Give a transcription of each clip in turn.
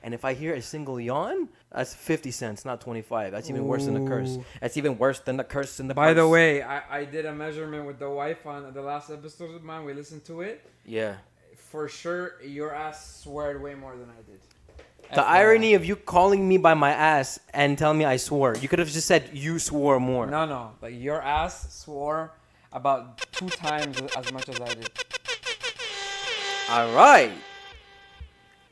And if I hear a single yawn, that's 50 cents, not 25. That's even worse than the curse. That's even worse than the curse in the By purse. the way, I did a measurement with the wife on the last episode, man. We listened to it. Yeah. For sure, your ass swore way more than I did. The irony of you calling me by my ass and telling me I swore. You could have just said you swore more. No. Like, your ass swore about 2 times as much as I did. All right.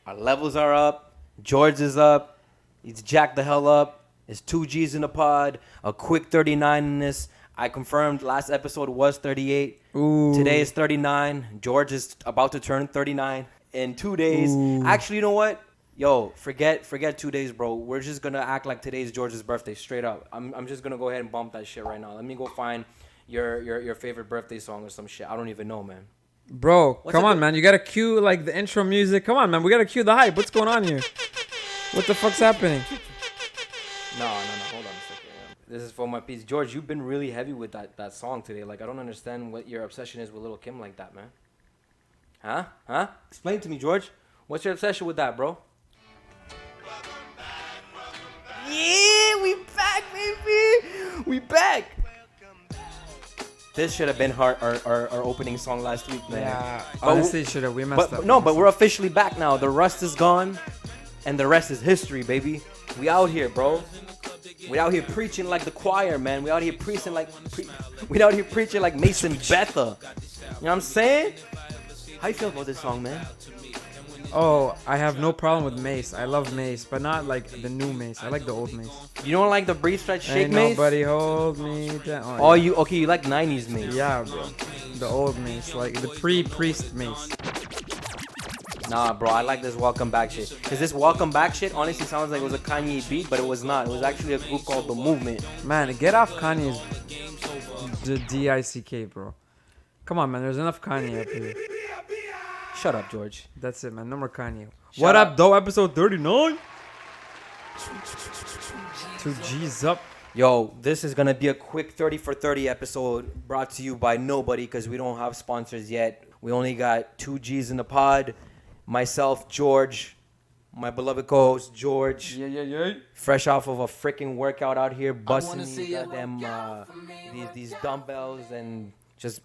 Our levels are up. George is up. He's jacked the hell up. There's 2 G's in the pod. A quick 39 in this. I confirmed last episode was 38. Ooh. Today is 39. George is about to turn 39 in 2 days. Ooh. Actually, you know what? Yo, forget 2 days, bro. We're just gonna act like today's George's birthday, straight up. I'm just gonna go ahead and bump that shit right now. Let me go find your favorite birthday song or some shit. I don't even know, man. Bro, come on, man. You gotta cue like the intro music. Come on, man. We gotta cue the hype. What's going on here? What the fuck's happening? No. Hold on a second. This is for my piece. George, you've been really heavy with that song today. Like, I don't understand what your obsession is with Lil' Kim like that, man. Huh? Explain to me, George. What's your obsession with that, bro? Yeah, we back, baby. We back. This should have been our opening song last week, man. Yeah, honestly, should have. We messed up. But we're officially back now. The rust is gone, and the rest is history, baby. We out here, bro. We out here preaching like the choir, man. We out here preaching like Mason Betha. You know what I'm saying? How you feel about this song, man? Oh, I have no problem with Mace. I love Mace, but not like the new Mace. I like the old Mace. You don't like the Breathe Stretch Shake Ain't Mace? nobody hold me down. Oh, yeah. You like 90s Mace? Yeah, bro. The old Mace, like the pre-priest Mace. Nah, bro, I like this Welcome Back shit. Cause this Welcome Back shit honestly sounds like it was a Kanye beat, but it was not. It was actually a group called The Movement. Man, get off Kanye's DICK, bro. Come on, man. There's enough Kanye up here. Shut up, George. That's it, man. No more Kanye. Shut What up. up, though? Episode 39? 2 G's up. Yo, this is gonna be a quick 30 for 30 episode brought to you by nobody because we don't have sponsors yet. We only got 2 G's in the pod. Myself, George, my beloved co-host George. Yeah. Fresh off of a freaking workout out here, busting these goddamn these dumbbells and just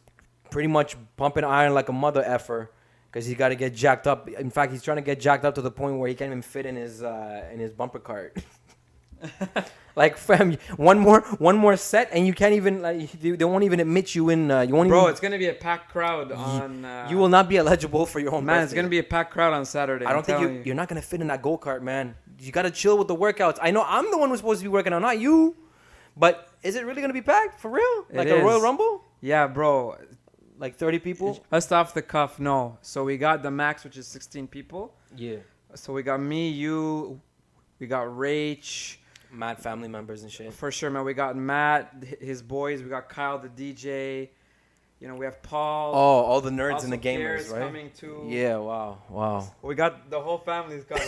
pretty much pumping iron like a mother effer. Because he's got to get jacked up. In fact, he's trying to get jacked up to the point where he can't even fit in his bumper cart. Like, fam, one more set, and you can't even. Like, they won't even admit you in. You won't Bro, even, it's going to be a packed crowd on... you will not be eligible for your own Man, birthday. it's going to be a packed crowd on Saturday. I don't think you're not going to fit in that go-kart, man. You got to chill with the workouts. I know I'm the one who's supposed to be working out, not you. But is it really going to be packed? For real? Like a Royal Rumble? Yeah, bro. Like 30 people? Just off the cuff, no. So we got the max, which is 16 people. Yeah. So we got me, you, we got Rach. Mad family members and shit. For sure, man. We got Matt, his boys. We got Kyle, the DJ. You know, we have Paul. Oh, all the nerds also and the gamers, Pierre's right? coming too. Yeah, wow. We got the whole family's coming.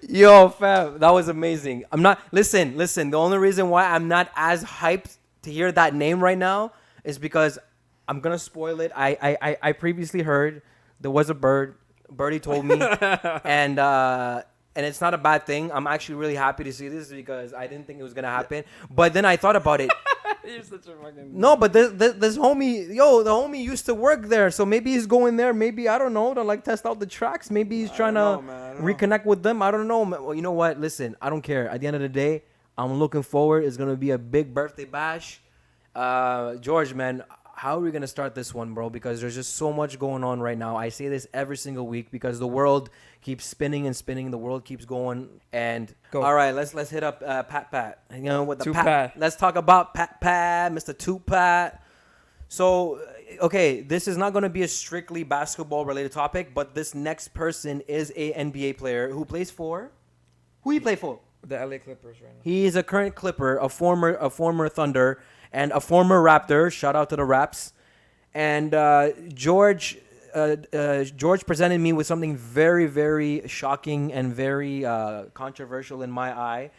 Yo, fam, that was amazing. I'm not listen. The only reason why I'm not as hyped to hear that name right now is because I'm gonna spoil it. I previously heard there was a bird. Birdie told me, and it's not a bad thing. I'm actually really happy to see this because I didn't think it was gonna happen. But then I thought about it. You're such a fucking... No, but this homie, the homie used to work there, so maybe he's going there. Maybe, I don't know, to like test out the tracks. Maybe he's trying to reconnect with them. I don't know. Well, you know what? Listen, I don't care. At the end of the day, I'm looking forward. It's gonna be a big birthday bash. George, man, how are we gonna start this one, bro? Because there's just so much going on right now. I say this every single week because the world keeps spinning and spinning. The world keeps going. And all right, let's hit up Pat. You know what the Pat? Let's talk about Pat, Mr. Tupat. So, okay, this is not going to be a strictly basketball related topic, but this next person is a NBA player who plays for. Who he play for? The LA Clippers right now. He is a current Clipper, a former Thunder, and a former Raptor. Shout out to the Raps. And George presented me with something very, very shocking and very controversial in my eye,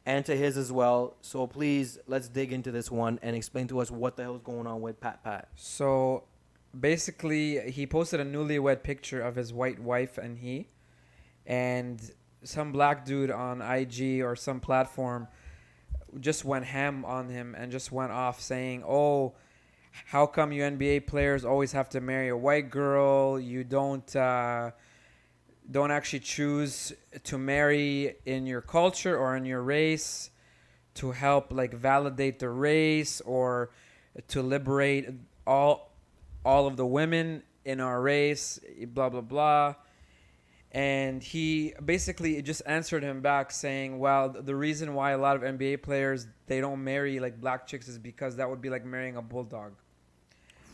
and to his as well. So please, let's dig into this one and explain to us what the hell is going on with Pat. So, basically he posted a newlywed picture of his white wife and some black dude on IG or some platform just went ham on him and just went off saying, "Oh, how come you NBA players always have to marry a white girl? You don't actually choose to marry in your culture or in your race to help like validate the race or to liberate all of the women in our race, blah blah blah." And he basically just answered him back saying, well, the reason why a lot of NBA players, they don't marry like black chicks is because that would be like marrying a bulldog.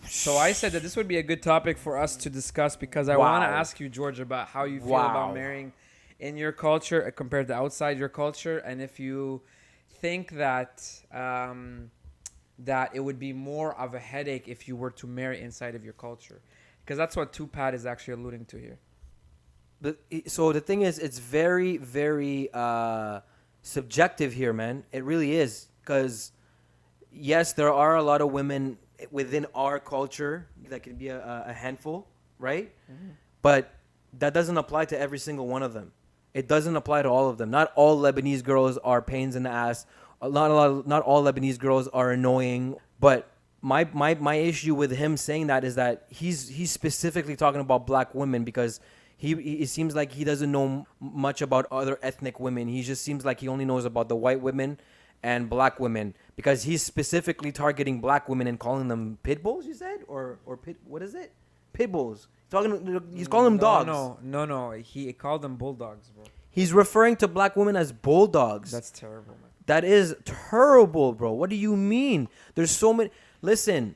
So I said that this would be a good topic for us to discuss because I want to ask you, George, about how you feel about marrying in your culture compared to outside your culture, and if you think that that it would be more of a headache if you were to marry inside of your culture, because that's what Tupac is actually alluding to here. So the thing is, it's very, very subjective here, man. It really is. Because, yes, there are a lot of women within our culture that can be a handful, right? Mm-hmm. But that doesn't apply to every single one of them. It doesn't apply to all of them. Not all Lebanese girls are pains in the ass. Not all Lebanese girls are annoying. But my issue with him saying that is that he's specifically talking about black women because it seems like he doesn't know much about other ethnic women. He just seems like he only knows about the white women and black women because he's specifically targeting black women and calling them pit bulls, you said? Or pit, what is it? Pit bulls. He's calling them dogs. No. He called them bulldogs, bro. He's referring to black women as bulldogs. That's terrible, man. That is terrible, bro. What do you mean? There's so many. Listen,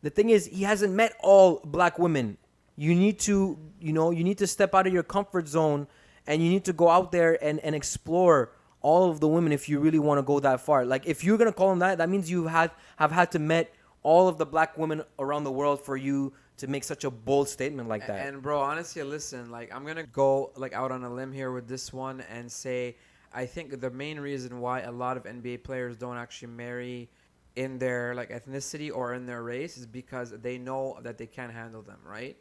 the thing is, he hasn't met all black women. You need to, you need to step out of your comfort zone and you need to go out there and explore all of the women if you really want to go that far. Like, if you're going to call them that means you have had to met all of the black women around the world for you to make such a bold statement like that. And bro, honestly, listen, like, I'm going to go like out on a limb here with this one and say, I think the main reason why a lot of NBA players don't actually marry in their like ethnicity or in their race is because they know that they can't handle them, right?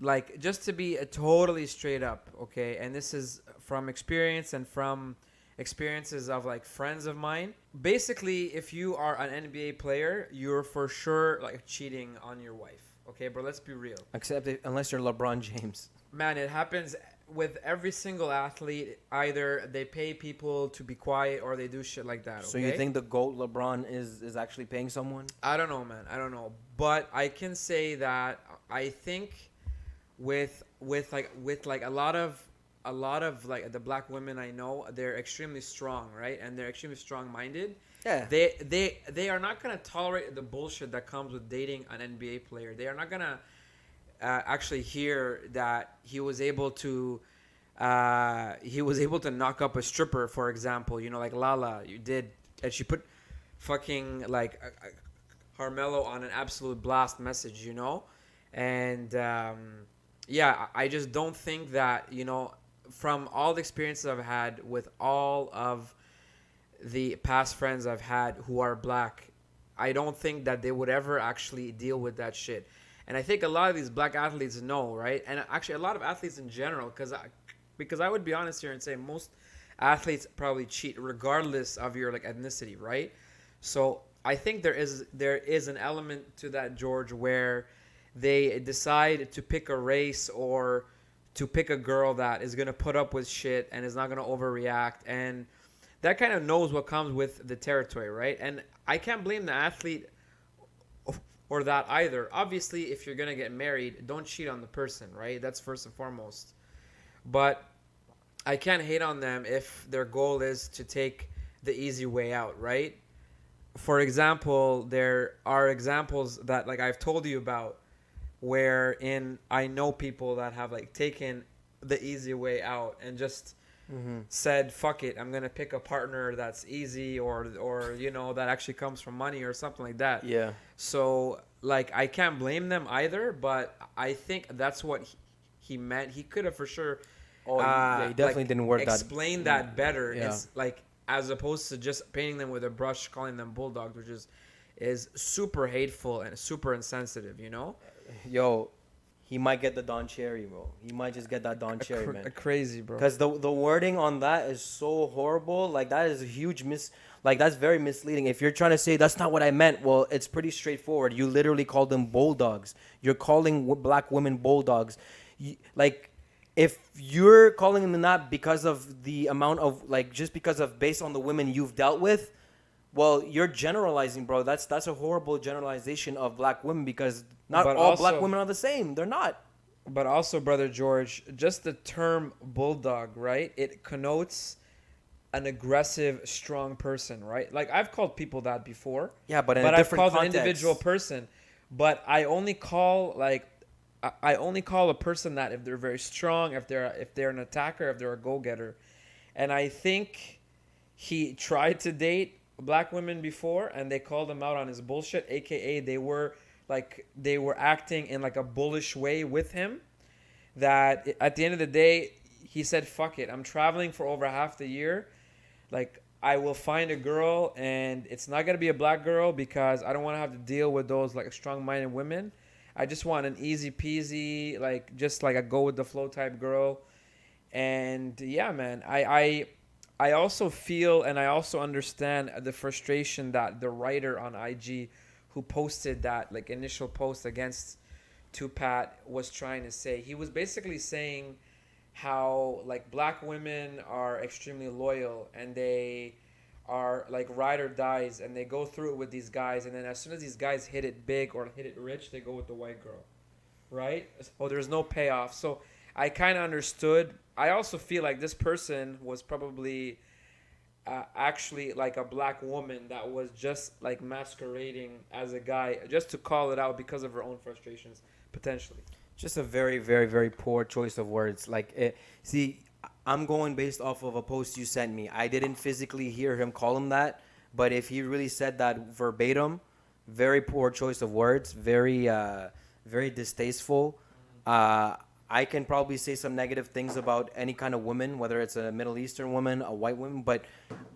Like, just to be totally straight up, okay, and this is from experience and from experiences of like friends of mine. Basically, if you are an NBA player, you're for sure like cheating on your wife, okay, bro? Let's be real. Unless you're LeBron James. Man, it happens with every single athlete. Either they pay people to be quiet or they do shit like that. Okay? So you think the GOAT LeBron is actually paying someone? I don't know, man. I don't know, but I can say that I think with a lot of like the black women I know, they're extremely strong, right? And they're extremely strong-minded. Yeah. They are not gonna tolerate the bullshit that comes with dating an NBA player. They are not gonna actually hear that he was able to knock up a stripper, for example. Like Lala, and she put fucking like Carmelo on an absolute blast message, and. Yeah, I just don't think that, from all the experiences I've had with all of the past friends I've had who are black, I don't think that they would ever actually deal with that shit. And I think a lot of these black athletes know, right? And actually a lot of athletes in general, because I would be honest here and say most athletes probably cheat regardless of your like ethnicity, right? So I think there is an element to that, George, where they decide to pick a race or to pick a girl that is going to put up with shit and is not going to overreact. And that kind of knows what comes with the territory, right? And I can't blame the athlete or that either. Obviously, if you're going to get married, don't cheat on the person, right? That's first and foremost. But I can't hate on them if their goal is to take the easy way out, right? For example, there are examples that like I've told you about wherein I know people that have like taken the easy way out and just said, fuck it, I'm going to pick a partner that's easy or that actually comes from money or something like that. Yeah. So like I can't blame them either, but I think that's what he meant. He could have for sure he definitely didn't word that. Explain that better. Yeah. It's like as opposed to just painting them with a brush, calling them bulldogs, which is super hateful and super insensitive, Yo, he might get the Don Cherry, bro. He might just get that Don Cherry, man. Crazy, bro. Because the wording on that is so horrible. Like, that is a huge like, that's very misleading. If you're trying to say that's not what I meant, well, it's pretty straightforward. You literally called them bulldogs. You're calling black women bulldogs. Like, if you're calling them that because of the amount of, like, just because of based on the women you've dealt with, well, you're generalizing, bro. That's a horrible generalization of black women, because not But all black also- women are the same. They're not. But also, brother George, just the term bulldog, right? It connotes an aggressive, strong person, right? Like, I've called people that before. Yeah, but in but a I've different called context. an individual person. But I only call I only call a person that if they're very strong, if they're an attacker, if they're a go-getter. And I think he tried to date black women before, and they called him out on his bullshit, aka they were acting in like a bullish way with him. That at the end of the day, he said, "Fuck it, I'm traveling for over half the year. Like, I will find a girl, and it's not gonna be a black girl because I don't want to have to deal with those like strong-minded women. I just want an easy peasy, like just like a go with the flow type girl." And yeah, man, I also feel and I also understand the frustration that the writer on IG who posted that like initial post against Tupat was trying to say. He was basically saying how like black women are extremely loyal, and they are like ride or dies, and they go through it with these guys, and then as soon as these guys hit it big or hit it rich, they go with the white girl, right? Oh, there's no payoff. So I kind of understood. I also feel like this person was probably actually like a black woman that was just like masquerading as a guy just to call it out because of her own frustrations, potentially. Just a very, very, very poor choice of words. See, I'm going based off of a post you sent me. I didn't physically hear him call him that, but if he really said that verbatim, very poor choice of words. Very, very distasteful. I can probably say some negative things about any kind of woman, whether it's a Middle Eastern woman, a white woman, but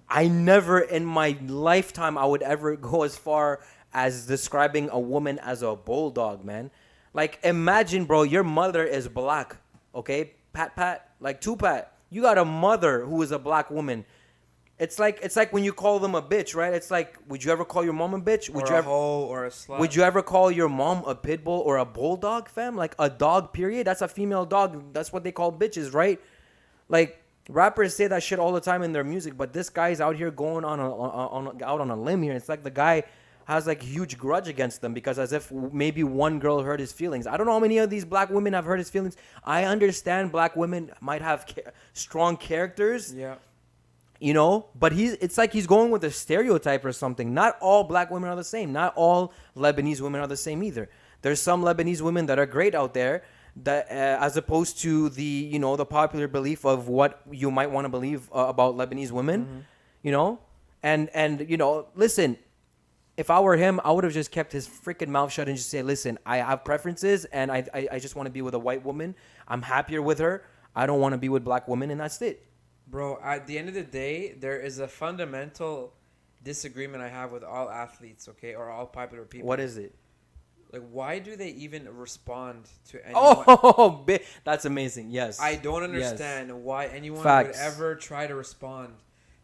I never in my lifetime I would ever go as far as describing a woman as a bulldog, man. Like, imagine, bro, your mother is black, okay? Pat, like Tupac. You got a mother who is a black woman. It's like when you call them a bitch, right? It's like, would you ever call your mom a bitch? Would Or you a ever hoe or a slut. would you ever call your mom a pit bull or a bulldog, fam? Like a dog, period. That's a female dog. That's what they call bitches, right? Like, rappers say that shit all the time in their music, but this guy's out here going out on a limb here. It's like the guy has like huge grudge against them because as if maybe one girl hurt his feelings. I don't know how many of these black women have hurt his feelings. I understand black women might have strong characters. Yeah. You know, but it's like he's going with a stereotype or something. Not all black women are the same. Not all Lebanese women are the same either. There's some Lebanese women that are great out there, that as opposed to the the popular belief of what you might want to believe about Lebanese women. Mm-hmm. You know, and listen. If I were him, I would have just kept his freaking mouth shut and just say, listen, I have preferences, and I just want to be with a white woman. I'm happier with her. I don't want to be with black women, and that's it. Bro, at the end of the day, there is a fundamental disagreement I have with all athletes, okay, or all popular people. What is it? Like, why do they even respond to anyone? Oh, that's amazing. Yes. I don't understand why anyone Facts. would ever try to respond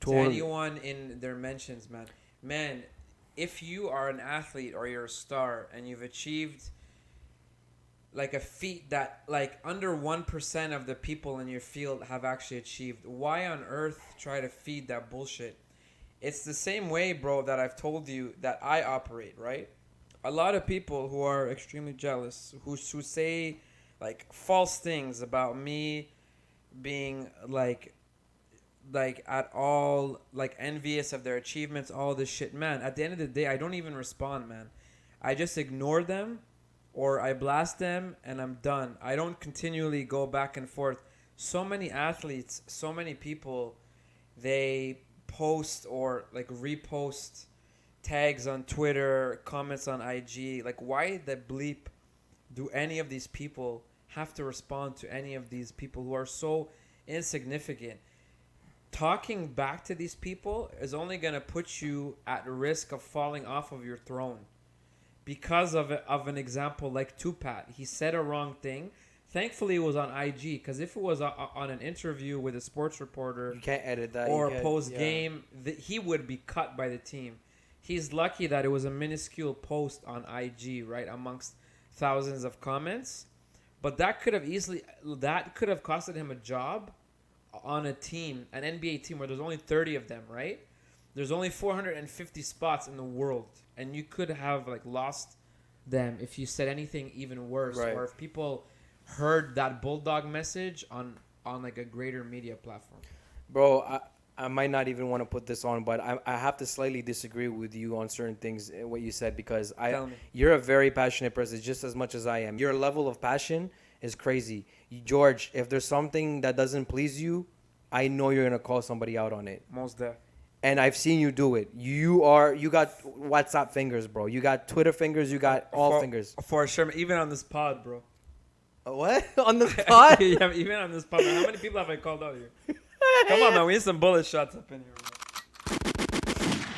Totally. to anyone in their mentions, man. Man, if you are an athlete or you're a star and you've achieved like a feat that like under 1% of the people in your field have actually achieved, why on earth try to feed that bullshit? It's the same way, bro, that I've told you that I operate, right? A lot of people who are extremely jealous, who say like false things about me being like at all like envious of their achievements, all this shit, man. At the end of the day, I don't even respond, man. I just ignore them or I blast them and I'm done. I don't continually go back and forth. So many athletes, so many people, they post or like repost tags on Twitter, comments on IG. Like, why the bleep do any of these people have to respond to any of these people who are so insignificant? Talking back to these people is only going to put you at risk of falling off of your throne. because of an example like Tupac. He said a wrong thing. Thankfully, it was on IG, because if it was on an interview with a sports reporter, You can't edit that. or post game, he would be cut by the team. He's lucky that it was a minuscule post on IG, right, amongst thousands of comments. But that could have costed him a job on a team, an NBA team where there's only 30 of them, right? There's only 450 spots in the world, and you could have like lost them if you said anything even worse, Right. or if people heard that bulldog message on like a greater media platform. Bro, I might not even want to put this on, but I have to slightly disagree with you on certain things, what you said, because Tell me. you're a very passionate person just as much as I am. Your level of passion is crazy. George, if there's something that doesn't please you, I know you're going to call somebody out on it. Most deaf. And I've seen you do it. You got WhatsApp fingers, bro. You got Twitter fingers. You got all fingers. For sure. Even on this pod, bro. What? On the pod? Yeah, even on this pod. Man. How many people have I called out here? Come on, man. We need some bullet shots up in here.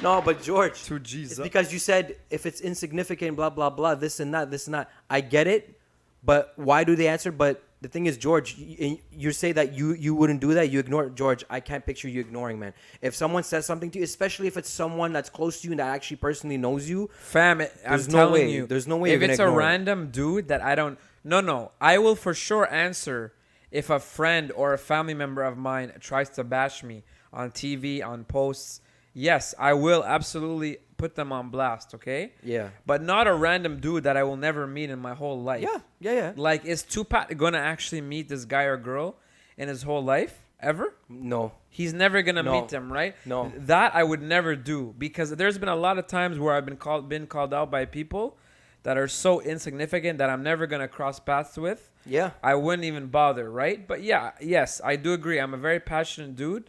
No, but George, 2Gs it's up. because you said if it's insignificant, blah, blah, blah, this and that. I get it, but why do they answer? But the thing is, George, you say that you wouldn't do that. You ignore it. George, I can't picture you ignoring, man. If someone says something to you, especially if it's someone that's close to you and that actually personally knows you, Fam, I'm there's no telling way. you. There's no way if you're it's gonna a ignore it. random dude that I don't... No. I will for sure answer if a friend or a family member of mine tries to bash me on TV, on posts. Yes, I will absolutely put them on blast, okay? Yeah. But not a random dude that I will never meet in my whole life. Yeah. Like, is Tupac gonna actually meet this guy or girl in his whole life? Ever? No. He's never gonna No. meet them, right? No. That I would never do, because there's been a lot of times where I've been called out by people that are so insignificant that I'm never gonna cross paths with. Yeah. I wouldn't even bother, right? But yes, I do agree. I'm a very passionate dude.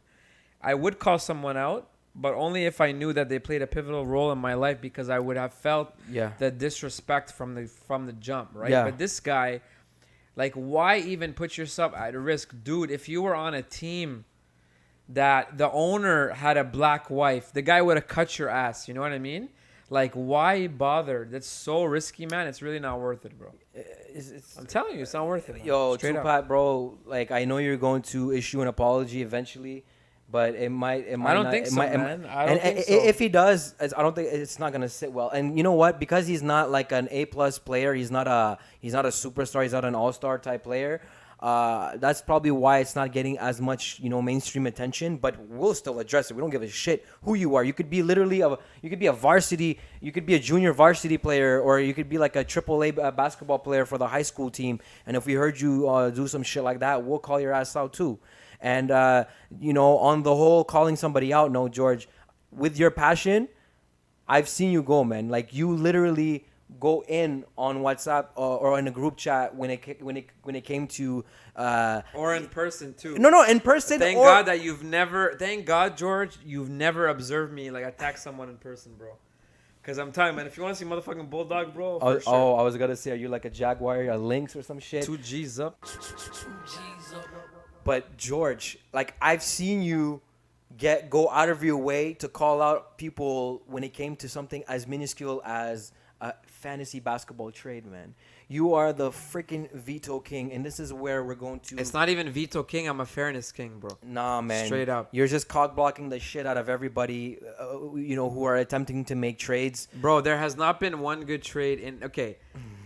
I would call someone out, but only if I knew that they played a pivotal role in my life, because I would have felt the disrespect from the jump, right? Yeah. But this guy, like, why even put yourself at risk, dude? If you were on a team that the owner had a black wife, the guy would have cut your ass. You know what I mean? Like, why bother? That's so risky, man. It's really not worth it, bro. I'm telling you, it's not worth it, man. Yo, Straight up. Tupac, bro, like, I know you're going to issue an apology eventually, but it might I don't not, think it so, might, man. I don't and think so. if he does, I don't think it's not gonna sit well. And you know what? Because he's not like an A+ player, he's not a superstar, he's not an all-star type player. That's probably why it's not getting as much, mainstream attention. But we'll still address it. We don't give a shit who you are. You could be a varsity, you could be a junior varsity player, or you could be like a AAA basketball player for the high school team. And if we heard you do some shit like that, we'll call your ass out too. And on the whole, calling somebody out, no, George, with your passion, I've seen you go, man. Like, you literally go in on WhatsApp or in a group chat when it came to or in person too. No, in person. Thank God, George, you've never observed me like attack someone in person, bro. Because I'm telling you, man, if you want to see motherfucking bulldog, bro, for sure. I was gonna say, are you like a jaguar, a lynx, or some shit? 2Gs up. But George, like, I've seen you go out of your way to call out people when it came to something as minuscule as a fantasy basketball trade, man. You are the freaking veto king, and this is where we're going to... It's not even veto king. I'm a fairness king, bro. Nah, man. Straight up. You're just cock blocking the shit out of everybody, who are attempting to make trades. Bro, there has not been one good trade in... Okay,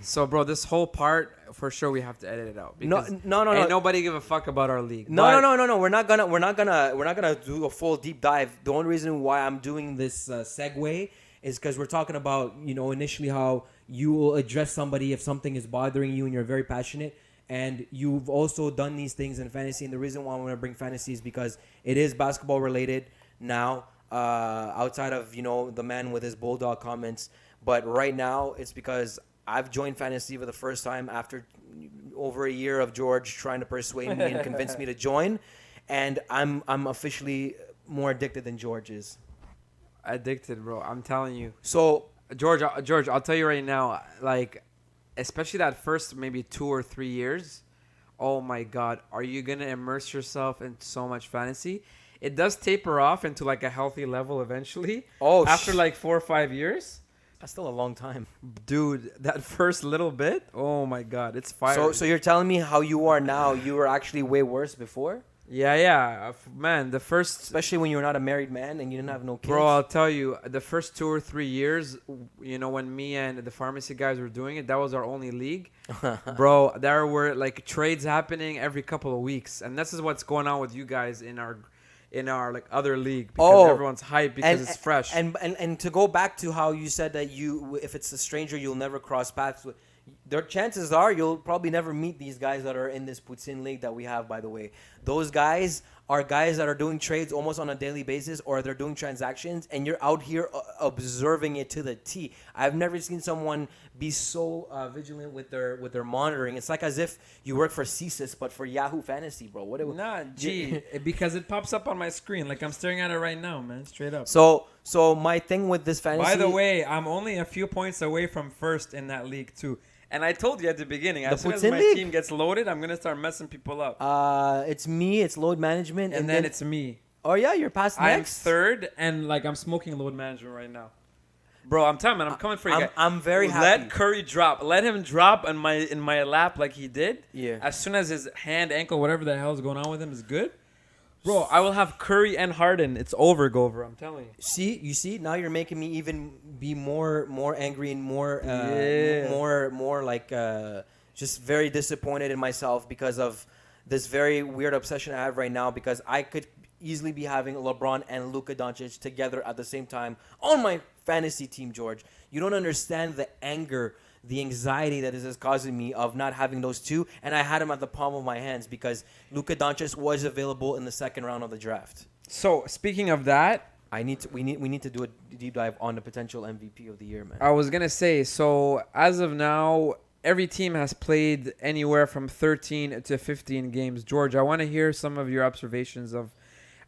so, bro, this whole part, for sure, we have to edit it out. No. Ain't nobody give a fuck about our league. No. We're not gonna do a full deep dive. The only reason why I'm doing this segue is because we're talking about, initially how you will address somebody if something is bothering you and you're very passionate. And you've also done these things in fantasy. And the reason why I want to bring fantasy is because it is basketball related now, outside of, the man with his bulldog comments. But right now, it's because I've joined fantasy for the first time after over a year of George trying to persuade me and convince me to join. And I'm officially more addicted than George is. Addicted, bro. I'm telling you. So, George, I'll tell you right now, like, especially that first maybe 2 or 3 years, oh my God, are you going to immerse yourself in so much fantasy? It does taper off into like a healthy level eventually. After like 4 or 5 years. That's still a long time. Dude, that first little bit, oh my God, it's fire. So you're telling me how you are now, you were actually way worse before? Yeah. Man, the first... Especially when you're not a married man and you didn't have no kids. Bro, I'll tell you, the first 2 or 3 years, you know, when me and the pharmacy guys were doing it, that was our only league. Bro, there were like trades happening every couple of weeks. And this is what's going on with you guys in our like other league, because everyone's hyped because it's fresh. And to go back to how you said that if it's a stranger, you'll never cross paths with. Their chances are you'll probably never meet these guys that are in this Poutine league that we have, by the way. Those guys are guys that are doing trades almost on a daily basis, or they're doing transactions, and you're out here observing it to the T. I've never seen someone be so vigilant with their monitoring. It's like as if you work for CSIS, but for Yahoo Fantasy, bro. Because it pops up on my screen. Like I'm staring at it right now, man. Straight up. So my thing with this fantasy... By the way, I'm only a few points away from first in that league, too. And I told you at the beginning, as soon as my team gets loaded, I'm going to start messing people up. It's me, it's load management. And then it's me. Oh, yeah, you're past next? I'm third, and like I'm smoking load management right now. Bro, I'm telling you, man, I'm coming for you guys. I'm very happy. Let Curry drop. Let him drop in my lap like he did. Yeah. As soon as his hand, ankle, whatever the hell is going on with him is good. Bro, I will have Curry and Harden. It's over, Gover. I'm telling you. You see, now you're making me even be more angry and more like just very disappointed in myself because of this very weird obsession I have right now. Because I could easily be having LeBron and Luka Doncic together at the same time on my fantasy team, George. You don't understand the anger, the anxiety that this is causing me of not having those two, and I had him at the palm of my hands because Luka Doncic was available in the second round of the draft. So speaking of that, we need to do a deep dive on the potential MVP of the year, man. I was gonna say, so as of now, every team has played anywhere from 13 to 15 games. George, I want to hear some of your observations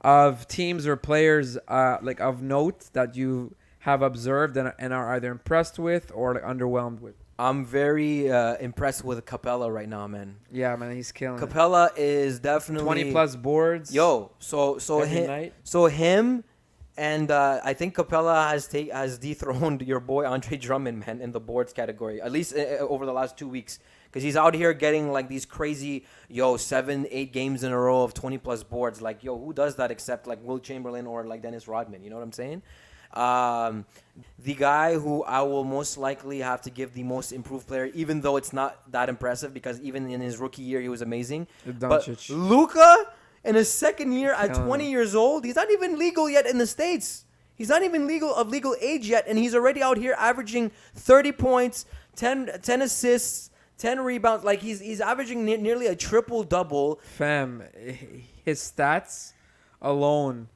of teams or players like of note that you have observed and are either impressed with or like, underwhelmed with. I'm very impressed with Capella right now, man. Yeah, man, he's killing Capella is definitely 20 plus boards. Yo, so him and I think Capella has dethroned your boy Andre Drummond, man, in the boards category, at least over the last 2 weeks, because he's out here getting like these crazy 7-8 games in a row of 20 plus boards. Like, who does that except like Will Chamberlain or like Dennis Rodman? You know what I'm saying? The guy who I will most likely have to give the most improved player, even though it's not that impressive, because even in his rookie year he was amazing. But Luka, in his second year at 20 years old, he's not even legal yet in the States. He's not even of legal age yet, and he's already out here averaging 30 points, 10 assists, 10 rebounds. Like he's averaging nearly a triple double. Fam, his stats alone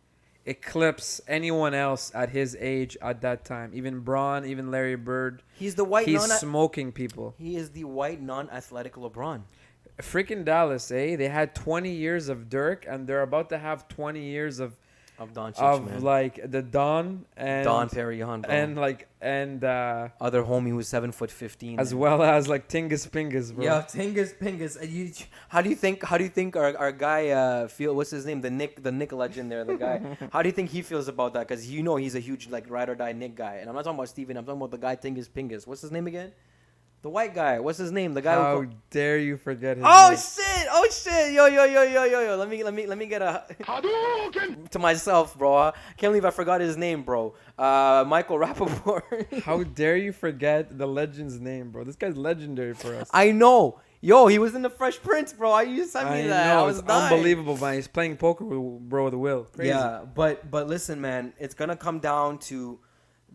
eclipse anyone else at his age at that time. Even Braun, even Larry Bird. He's smoking people. He is the white non-athletic LeBron. Freaking Dallas, eh? They had 20 years of Dirk, and they're about to have 20 years of Doncic, man. Like the Don Perignon, bro. and other homie who's 7'15", as well as like Tingus Pingus, bro. Yeah, Tingus Pingus. How do you think our guy feel? What's his name? The Nick legend there, the guy. How do you think he feels about that? Because he's a huge like ride or die Nick guy, and I'm not talking about Steven. I'm talking about the guy Tingus Pingus. What's his name again? The white guy. What's his name? The guy. How dare you forget his name? Oh shit! Yo! Let me get a to myself, bro. I can't believe I forgot his name, bro. Michael Rappaport. How dare you forget the legend's name, bro? This guy's legendary for us. I know. Yo, he was in the Fresh Prince, bro. You sent me that. I was unbelievable, man. He's playing poker with Will. Crazy. Yeah, but listen, man. It's gonna come down to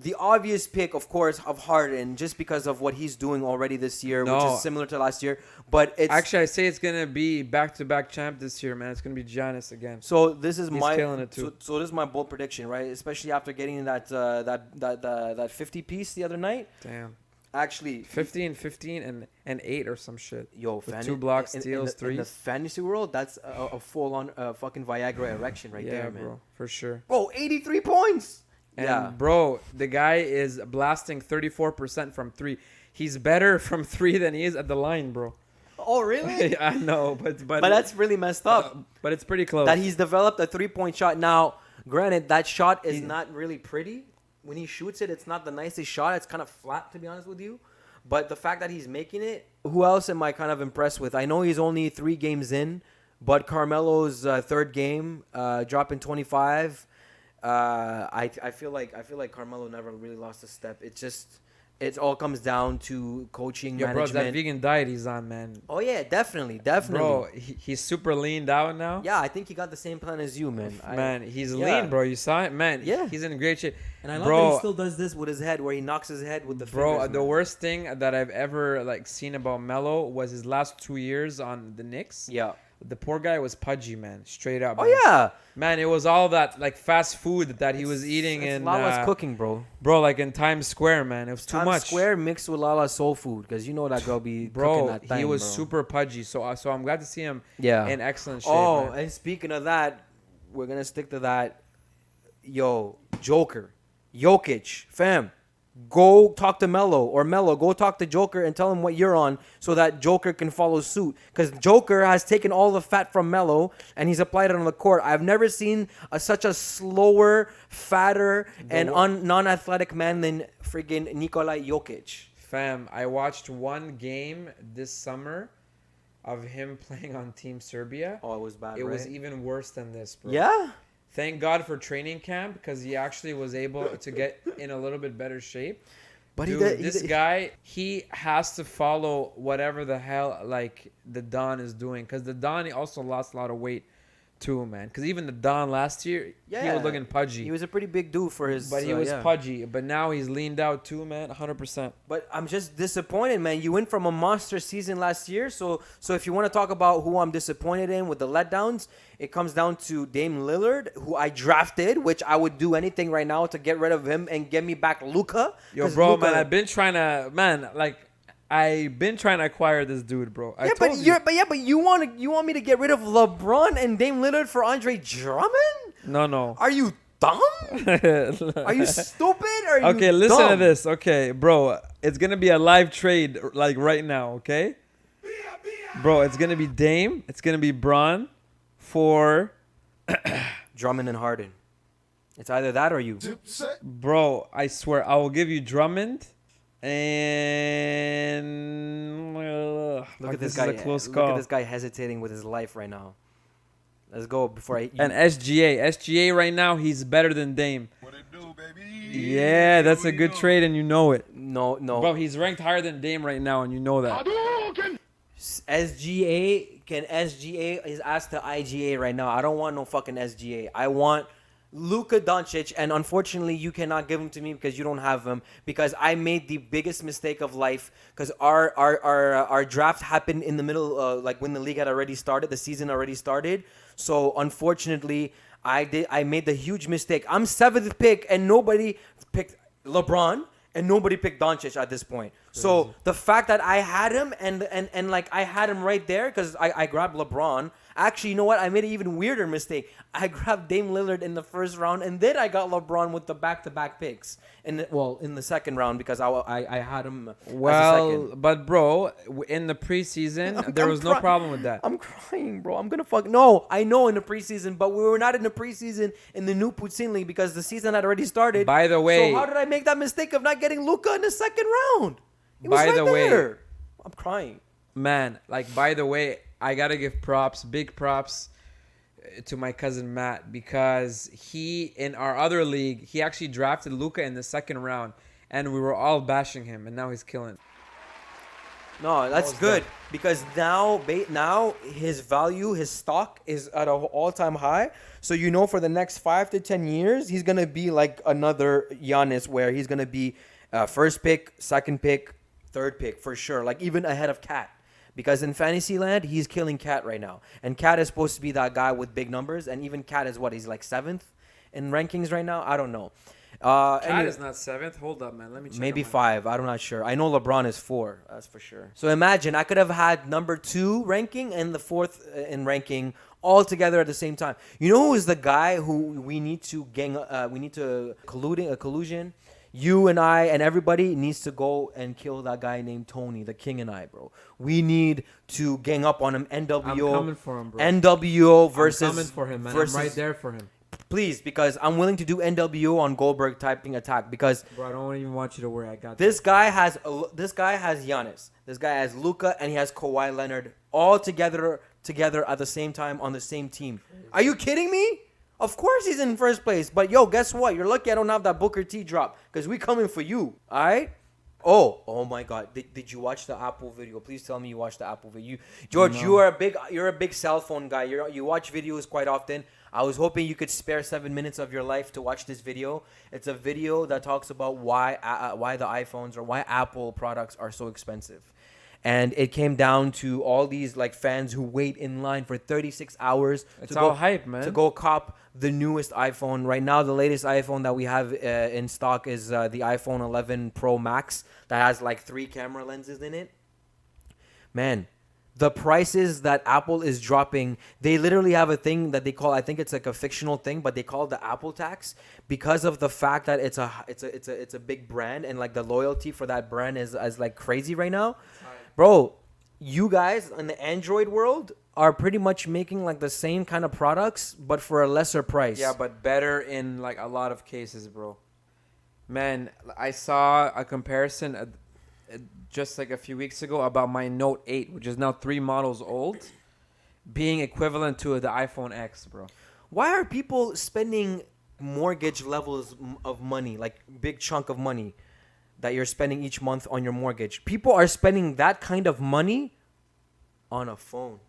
the obvious pick, of course, of Harden, just because of what he's doing already this year, which is similar to last year. But it's actually, I say it's gonna be back-to-back champ this year, man. It's gonna be Giannis again. So this is he's killing it too. So this is my bold prediction, right? Especially after getting that 50 piece the other night. Damn. Actually, 15 and 8 or some shit. Yo, 2 blocks, steals, 3. In the fantasy world, that's a full-on fucking Viagra erection right there, man. Yeah, bro, for sure. Bro, 83 points. And bro, the guy is blasting 34% from 3. He's better from 3 than he is at the line, bro. Oh, really? I know, but that's really messed up. But it's pretty close. That he's developed a 3-point shot. Now, granted, that shot is not really pretty. when he shoots it, it's not the nicest shot. It's kind of flat, to be honest with you. But the fact that he's making it, who else am I kind of impressed with? I know he's only 3 games in, but Carmelo's third game, dropping 25. I feel like Carmelo never really lost a step. It all comes down to coaching, management. Bro, that vegan diet he's on, man. Oh yeah, definitely. Bro, he's super leaned out now. Yeah, I think he got the same plan as you, man. He's lean, bro. You saw it, man. Yeah, he's in great shape. And I love that he still does this with his head, where he knocks his head with the fingers, the worst thing that I've ever seen about Melo was his last 2 years on the Knicks. Yeah. The poor guy was pudgy, man. Straight up. Oh, man. yeah. Man, it was all that fast food that he was eating in Lala's cooking, bro. Bro, in Times Square, man. It was too much. Times Square mixed with Lala's soul food, because you know that girl be cooking that thing, he was bro. super pudgy. So I'm glad to see him in excellent shape. Oh, man. and speaking of that, we're going to stick to that. Yo, Joker. Jokic, fam. Go talk to Melo, or Melo, go talk to Joker and tell him what you're on so that Joker can follow suit. Because Joker has taken all the fat from Melo and he's applied it on the court. I've never seen such a slower, fatter, and non-athletic man than friggin' Nikola Jokic. Fam, I watched one game this summer of him playing on Team Serbia. Oh, it was bad, It was even worse than this, bro. Yeah? Thank God for training camp, because he actually was able to get in a little bit better shape. But this guy, he has to follow whatever the hell the Don is doing, because the Don, he also lost a lot of weight too, man. Because even the Don last year, he was looking pudgy. He was a pretty big dude for his... But he was pudgy. But now he's leaned out too, man, 100%. But I'm just disappointed, man. You went from a monster season last year. So if you want to talk about who I'm disappointed in with the letdowns, it comes down to Dame Lillard, who I drafted, which I would do anything right now to get rid of him and get me back Luka. Yo, bro, man, I've been trying to acquire this dude, bro. But you want me to get rid of LeBron and Dame Lillard for Andre Drummond? No. Are you dumb? Are you stupid? Okay, listen to this. Okay, bro, it's gonna be a live trade right now. Okay, bro, it's gonna be Dame. It's gonna be Bron for Drummond and Harden. It's either that or you. Bro, I swear, I will give you Drummond. And look at this guy. Look at this guy hesitating with his life right now. Let's go before I. And SGA right now, he's better than Dame. What it do, baby? Yeah, that's a good trade, and you know it. No. Bro, he's ranked higher than Dame right now, and you know that. SGA is asked to IGA right now. I don't want no fucking SGA. I want Luka Doncic, and unfortunately you cannot give him to me because you don't have him, because I made the biggest mistake of life, because our draft happened in the middle, when the league had already started, the season already started. So unfortunately I made the huge mistake. I'm 7th pick and nobody picked LeBron and nobody picked Doncic at this point. So the fact that I had him and I had him right there, because I grabbed LeBron. Actually, you know what? I made an even weirder mistake. I grabbed Dame Lillard in the first round, and then I got LeBron with the back-to-back picks. In the second round, because I had him as a second. But bro, in the preseason, there was no problem with that. I'm crying, bro. I'm gonna No, I know in the preseason, but we were not in the preseason in the new Poutine League because the season had already started. By the way, so how did I make that mistake of not getting Luka in the second round? It was right there. I'm crying. Man, by the way, I gotta give big props to my cousin Matt, because he, in our other league, he actually drafted Luka in the second round, and we were all bashing him, and now he's killing. No, that's good, because now his value, his stock is at an all-time high. So for the next 5 to 10 years, he's gonna be like another Giannis, where he's gonna be first pick, second pick, third pick for sure, even ahead of Cat. Because in Fantasyland, he's killing Cat right now. And Cat is supposed to be that guy with big numbers. And even Cat is he's 7th in rankings right now? I don't know. Cat is not 7th? Hold up, man. Let me check. Maybe 5. I'm not sure. I know LeBron is 4. That's for sure. So imagine, I could have had number 2 ranking and the 4th in ranking all together at the same time. You know who is the guy who we need to collusion? You and I and everybody needs to go and kill that guy named Tony, the King and I, bro. We need to gang up on him. NWO. I'm coming for him, bro. NWO versus... I'm coming for him, man. I'm right there for him. Please, because I'm willing to do NWO on Goldberg typing attack because Bro, I don't even want you to worry. I got this guy has Giannis, this guy has Luka, and he has Kawhi Leonard all together at the same time on the same team. Are you kidding me? Of course he's in first place. But yo, guess what? You're lucky I don't have that Booker T drop because we coming for you. All right? Oh my God! Did you watch the Apple video? Please tell me you watched the Apple video. George, No. you're a big cell phone guy. You watch videos quite often. I was hoping you could spare 7 minutes of your life to watch this video. It's a video that talks about why the iPhones or why Apple products are so expensive. And it came down to all these like fans who wait in line for 36 hours It's all hype, man. to go cop the newest iPhone. Right now, the latest iPhone that we have in stock is the iPhone 11 Pro Max that has like 3 camera lenses in it. Man, the prices that Apple is dropping, they literally have a thing that they call, I think it's like a fictional thing, but they call it the Apple tax because of the fact that it's a big brand and like the loyalty for that brand is like crazy right now. Bro, you guys in the Android world are pretty much making like the same kind of products, but for a lesser price. Yeah, but better in like a lot of cases, bro. Man, I saw a comparison just like a few weeks ago about my Note 8, which is now 3 models old, being equivalent to the iPhone X, bro. Why are people spending mortgage levels of money, like big chunk of money that you're spending each month on your mortgage? People are spending that kind of money on a phone.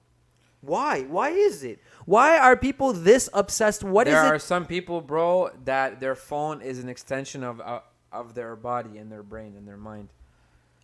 Why? Why is it? Why are people this obsessed? There are some people, bro, that their phone is an extension of their body and their brain and their mind.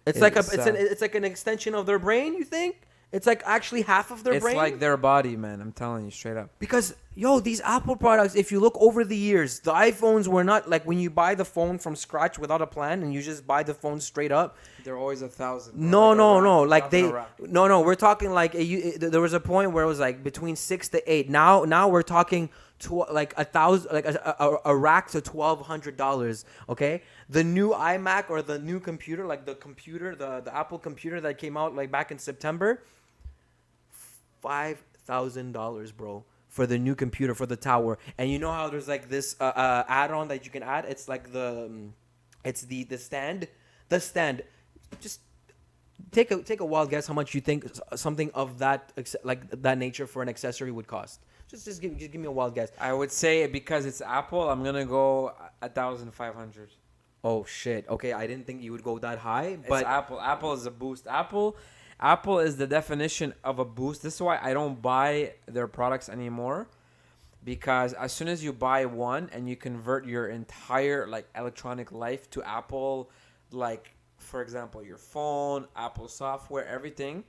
It's like an extension of their brain, you think? It's like actually half of their brain? It's like their body, man. I'm telling you straight up. Because, yo, these Apple products, if you look over the years, the iPhones were not like when you buy the phone from scratch without a plan and you just buy the phone straight up. They're always 1,000. No. Like we're talking like there was a point where it was like between 6 to 8. Now we're talking like 1,000, like a rack to $1,200. Okay, the new iMac or the new computer, like the Apple computer that came out like back in September, $5,000, bro, for the new computer for the tower. And you know how there's like this add-on that you can add? It's like the stand. The stand. Just take a wild guess how much you think something of that that nature for an accessory would cost. Just give me a wild guess. I would say because it's Apple, I'm gonna go 1,500. Oh shit. Okay, I didn't think you would go that high, but it's Apple. Apple is a boost. Apple is the definition of a boost. This is why I don't buy their products anymore, because as soon as you buy one and you convert your entire like electronic life to Apple, like for example your phone, Apple software, everything,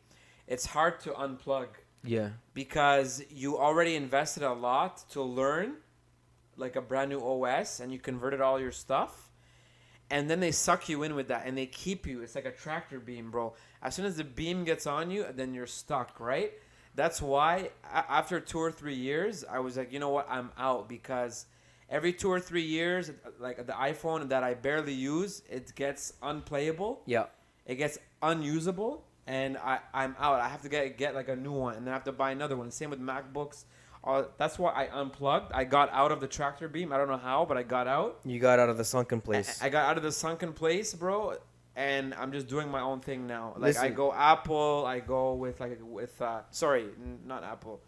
it's hard to unplug. Yeah. Because you already invested a lot to learn like a brand new OS and you converted all your stuff. And then they suck you in with that and they keep you. It's like a tractor beam, bro. As soon as the beam gets on you, then you're stuck, right? That's why after 2 or 3 years, I was like, you know what? I'm out, because every 2 or 3 years, like the iPhone that I barely use, it gets unplayable. Yeah. It gets unusable. And I'm out. I have to get like a new one, and then I have to buy another one. Same with MacBooks. That's why I unplugged. I got out of the tractor beam. I don't know how, but I got out. You got out of the sunken place. I got out of the sunken place, bro. And I'm just doing my own thing now. Like Listen. I go Apple. I go with sorry, not Apple.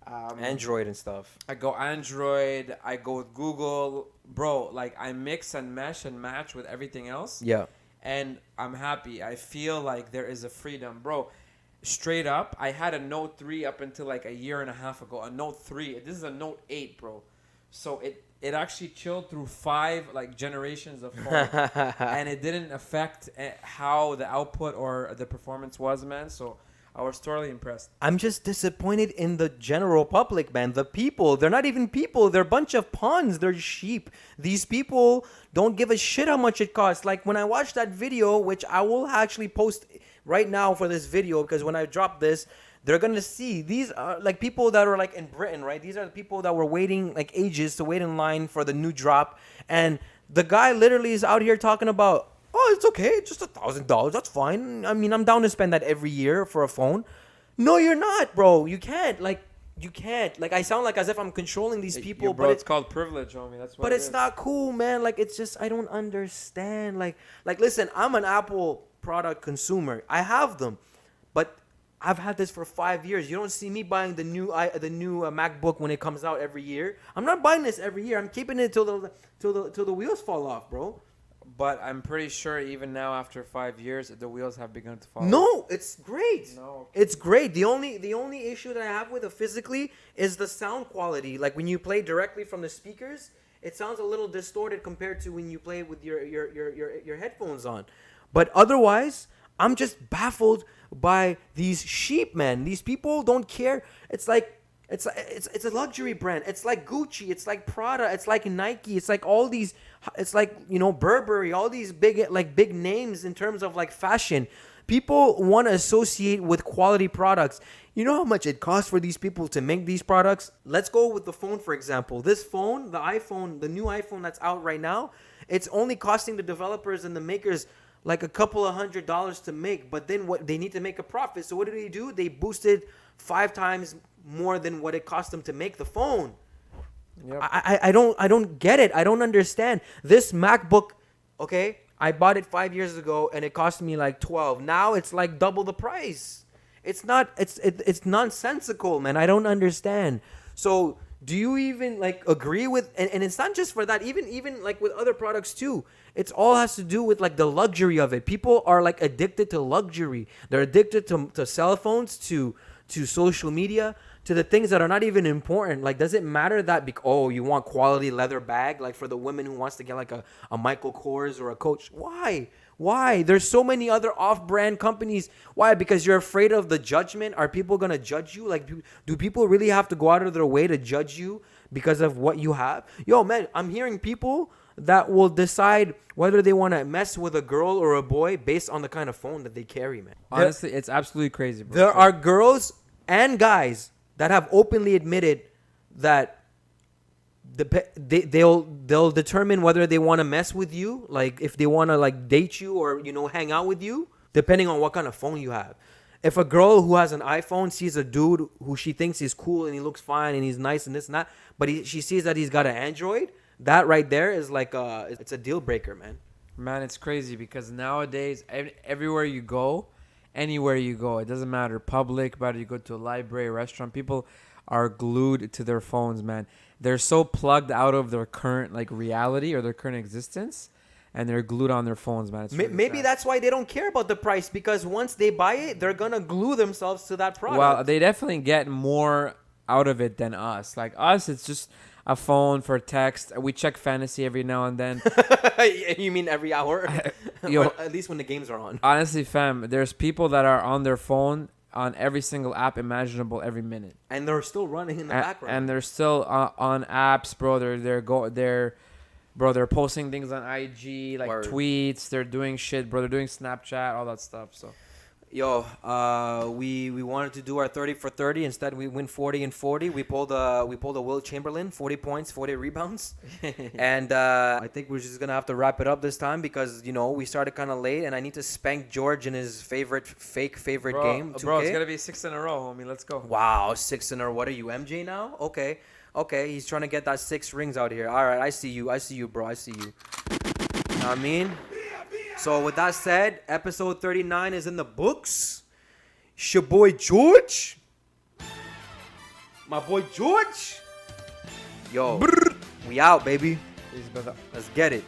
Android and stuff. I go Android. I go with Google, bro. Like I mix and mesh and match with everything else. Yeah. And I'm happy. I feel like there is a freedom. Bro, straight up, I had a Note 3 up until like a year and a half ago. A Note 3. This is a Note 8, bro. So it actually chilled through 5 like generations of phone. And it didn't affect how the output or the performance was, man. So I was totally impressed. I'm just disappointed in the general public, man. The people, they're not even people. They're a bunch of pawns. They're sheep. These people don't give a shit how much it costs. Like when I watched that video, which I will actually post right now for this video, because when I drop this, they're going to see. These are like people that are like in Britain, right? These are the people that were waiting like ages to wait in line for the new drop. And the guy literally is out here talking about, oh, it's okay. It's just $1,000. That's fine. I mean, I'm down to spend that every year for a phone. No, you're not, bro. You can't. Like, you can't. Like I sound like as if I'm controlling these people, bro, but it's called privilege, homie. That's what. but it's not cool, man. Like it's just I don't understand. Like listen, I'm an Apple product consumer. I have them, but I've had this for 5 years. You don't see me buying the new MacBook when it comes out every year. I'm not buying this every year. I'm keeping it till the wheels fall off, bro. But I'm pretty sure even now, after 5 years, the wheels have begun to fall. No, it's great. No, it's great. The only issue that I have with it physically is the sound quality. Like when you play directly from the speakers, it sounds a little distorted compared to when you play with your headphones on. But otherwise, I'm just baffled by these sheep, man. These people don't care. It's like it's a luxury brand. It's like Gucci. It's like Prada. It's like Nike. It's like all these. It's like Burberry. All these big names in terms of like fashion. People want to associate with quality products. You know how much it costs for these people to make these products? Let's go with the phone, for example. This phone, the iPhone, the new iPhone that's out right now, it's only costing the developers and the makers like a couple of $100s to make, but then what they need to make a profit. So what do? They boosted 5 times more than what it cost them to make the phone. Yep. I don't get it. I don't understand. This MacBook, okay, I bought it 5 years ago and it cost me like 12. Now it's like double the price. It's nonsensical, man. I don't understand. So do you even like agree with and it's not just for that, even like with other products too. It's all has to do with like the luxury of it. People are like addicted to luxury. They're addicted to cell phones, to social media, to the things that are not even important. Like, does it matter that you want quality leather bag, like for the women who wants to get like a Michael Kors or a Coach? Why? There's so many other off-brand companies. Why? Because you're afraid of the judgment. Are people gonna judge you? Like, do people really have to go out of their way to judge you because of what you have? Yo, man, I'm hearing people that will decide whether they want to mess with a girl or a boy based on the kind of phone that they carry, man. Honestly, it's absolutely crazy, bro. There are girls and guys that have openly admitted that they'll determine whether they want to mess with you, like if they want to like date you or hang out with you, depending on what kind of phone you have. If a girl who has an iPhone sees a dude who she thinks is cool and he looks fine and he's nice and this and that, but she sees that he's got an Android, that right there is like it's a deal breaker, man. Man, it's crazy because nowadays everywhere you go, anywhere you go, it doesn't matter, public, whether you go to a library, restaurant, people are glued to their phones, man. They're so plugged out of their current like reality or their current existence, and they're glued on their phones, man. It's really maybe sad. that's why they don't care about the price, because once they buy it, they're gonna glue themselves to that product. Well, they definitely get more out of it than us. Like us, it's just a phone for text. We check fantasy every now and then. You mean every hour? Yo, at least when the games are on. Honestly, fam, there's people that are on their phone on every single app imaginable every minute, and they're still running in the background. And they're still on apps, bro. They're posting things on IG, like tweets. They're doing shit, bro. They're doing Snapchat, all that stuff. So. Yo, we wanted to do our 30 for 30. Instead, we went 40 and 40. We pulled a Will Chamberlain, 40 points, 40 rebounds. And I think we're just going to have to wrap it up this time because, we started kind of late. And I need to spank George in his favorite game, 2K. Bro, it's going to be 6 in a row, homie. Let's go. Wow, 6 in a row. What are you, MJ now? Okay, he's trying to get that 6 rings out here. All right, I see you, bro. I see you. You know what I mean? So with that said, episode 39 is in the books. It's your boy George. My boy George. Yo, we out, baby. Peace, brother. Let's get it.